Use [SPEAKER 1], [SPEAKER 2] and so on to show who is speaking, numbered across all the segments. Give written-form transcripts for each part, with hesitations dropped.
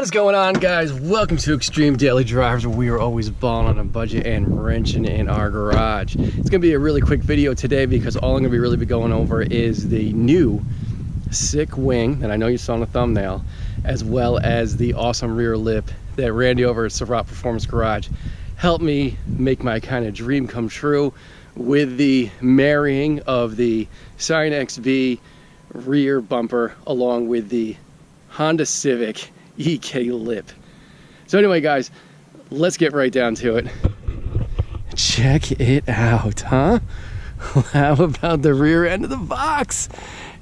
[SPEAKER 1] What is going on, guys? Welcome to Extreme Daily Drives, where we are always balling on a budget and wrenching in our garage. It's gonna be a really quick video today because all I'm gonna really be going over is the new sick wing that I know you saw in the thumbnail, as well as the awesome rear lip that Randy over at Civic Performance Garage helped me make my kind of dream come true with the marrying of the Civic XB rear bumper along with the Honda Civic EK lip. So anyway, guys, let's get right down to it. Check it out, huh? How about the rear end of the box?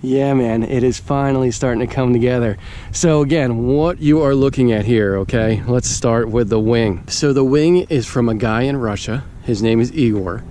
[SPEAKER 1] Yeah, man, it is finally starting to come together. So again, what you are looking at here, okay? Let's start with the wing. So the wing is from a guy in Russia. His name is Igor.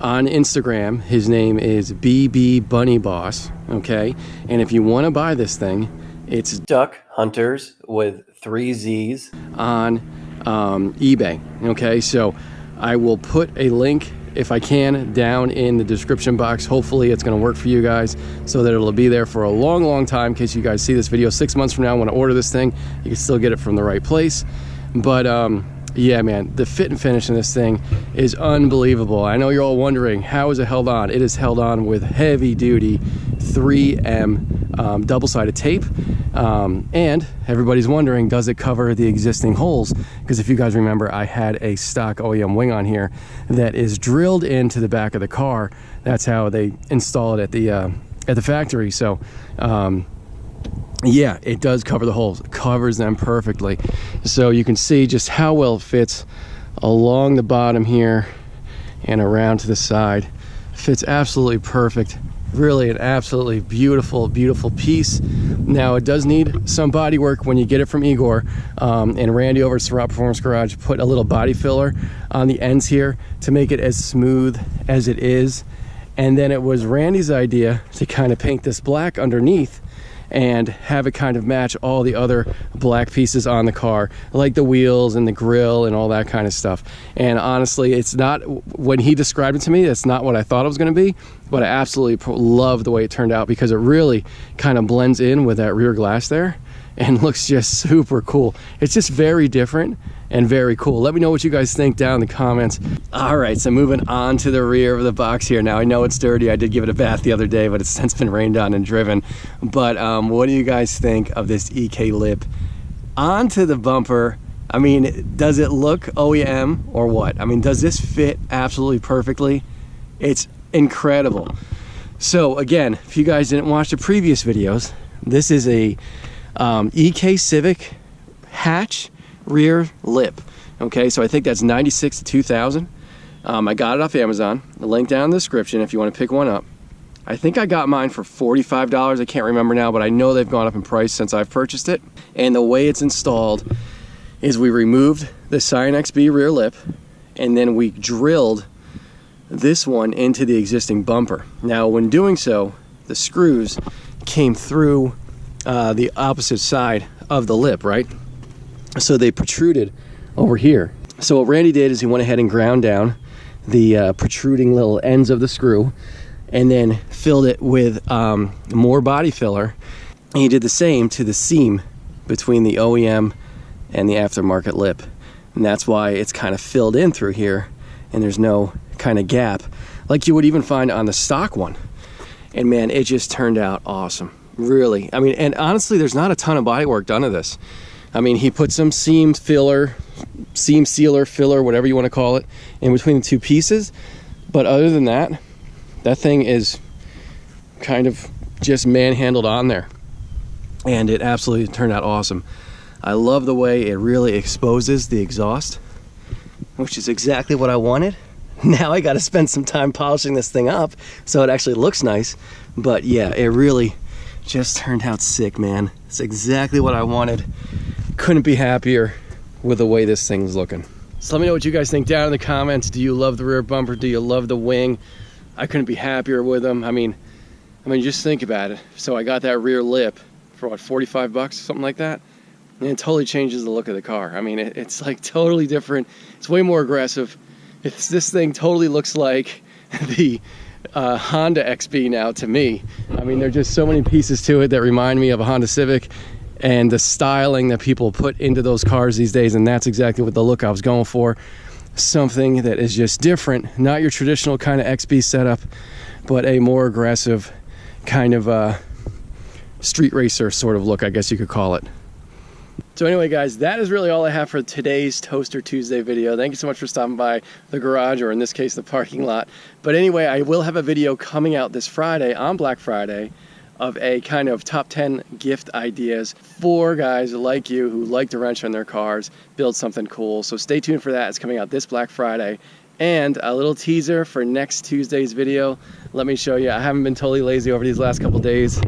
[SPEAKER 1] On Instagram, his name is BB Bunny Boss, okay? And if you want to buy this thing, it's Duck Hunters with 3 Z's on eBay, okay? So I will put a link, if I can, down in the description box. Hopefully it's going to work for you guys so that it'll be there for a long time in case you guys see this video 6 months from now. Want to order this thing, you can still get it from the right place. But yeah, man, the fit and finish in this thing is unbelievable. I know you're all wondering, how is it held on? It is held on with heavy duty 3M double-sided tape. And everybody's wondering, does it cover the existing holes? Because if you guys remember, I had a stock OEM wing on here that is drilled into the back of the car. That's how they install it at the factory. So yeah, it does cover the holes. It covers them perfectly. So you can see just how well it fits along the bottom here and around to the side. Fits absolutely perfect. Really an absolutely beautiful piece. Now it does need some body work when you get it from Igor, and Randy over at Civic Performance Garage put a little body filler on the ends here to make it as smooth as it is. And then it was Randy's idea to kind of paint this black underneath and have it kind of match all the other black pieces on the car, like the wheels and the grill and all that kind of stuff. And honestly, it's not, when he described it to me, that's not what I thought it was gonna be, but I absolutely love the way it turned out because it really kind of blends in with that rear glass there and looks just super cool. It's just very different and very cool. Let me know what you guys think down in the comments. All right, so moving on to the rear of the box here. Now I know it's dirty. I did give it a bath the other day, but it's since been rained on and driven. But what do you guys think of this EK lip onto the bumper? I mean, does it look OEM or what? I mean, does this fit absolutely perfectly? It's incredible. So again, if you guys didn't watch the previous videos, this is a EK Civic hatch rear lip. Okay, so I think that's 96 to 2000. I got it off Amazon. The link down in the description if you want to pick one up. I think I got mine for $45. I can't remember now, but I know they've gone up in price since I've purchased it. And the way it's installed is we removed the Civic XB rear lip and then we drilled this one into the existing bumper. Now when doing so, the screws came through the opposite side of the lip, right? So they protruded over here. So what Randy did is he went ahead and ground down the protruding little ends of the screw and then filled it with more body filler. And he did the same to the seam between the OEM and the aftermarket lip. And that's why it's kind of filled in through here and there's no kind of gap like you would even find on the stock one. And man, it just turned out awesome. Really. I mean, and honestly, there's not a ton of body work done to this. I mean, he put some seam sealer, filler, whatever you want to call it, in between the two pieces. But other than that, that thing is kind of just manhandled on there. And it absolutely turned out awesome. I love the way it really exposes the exhaust, which is exactly what I wanted. Now I got to spend some time polishing this thing up so it actually looks nice. But yeah, it really just turned out sick, man. It's exactly what I wanted. Couldn't be happier with the way this thing's looking. So let me know what you guys think down in the comments. Do you love the rear bumper? Do you love the wing? I couldn't be happier with them. I mean, just think about it. So I got that rear lip for what, 45 bucks, something like that? And it totally changes the look of the car. I mean, it's like totally different. It's way more aggressive. This thing totally looks like the Honda XB now to me. I mean, there are just so many pieces to it that remind me of a Honda Civic. and the styling that people put into those cars these days, and that's exactly what the look I was going for. Something that is just different, not your traditional kind of XB setup, but a more aggressive kind of street racer sort of look, I guess you could call it. So anyway, guys, that is really all I have for today's Toaster Tuesday video. Thank you so much for stopping by the garage, or in this case, the parking lot. But anyway, I will have a video coming out this Friday, on Black Friday, of a kind of top 10 gift ideas for guys like you who like to wrench on their cars, build something cool. So stay tuned for that. It's coming out this Black Friday. And a little teaser for next Tuesday's video. Let me show you. I haven't been totally lazy over these last couple days.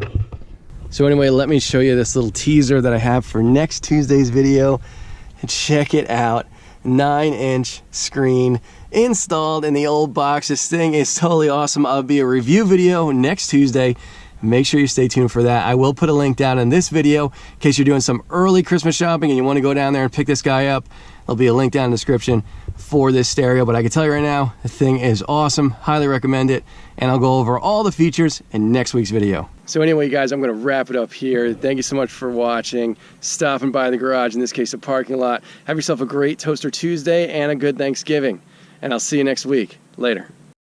[SPEAKER 1] So anyway, let me show you this little teaser that I have for next Tuesday's video. Check it out. 9-inch screen installed in the old box. This thing is totally awesome. I'll be a review video next Tuesday. Make sure you stay tuned for that. I will put a link down in this video in case you're doing some early Christmas shopping and you want to go down there and pick this guy up. There'll be a link down in the description for this stereo, but I can tell you right now, the thing is awesome. Highly recommend it, and I'll go over all the features in next week's video. So anyway, guys, I'm going to wrap it up here. Thank you so much for watching, stopping by the garage, in this case, the parking lot. Have yourself a great Toaster Tuesday and a good Thanksgiving, and I'll see you next week. Later.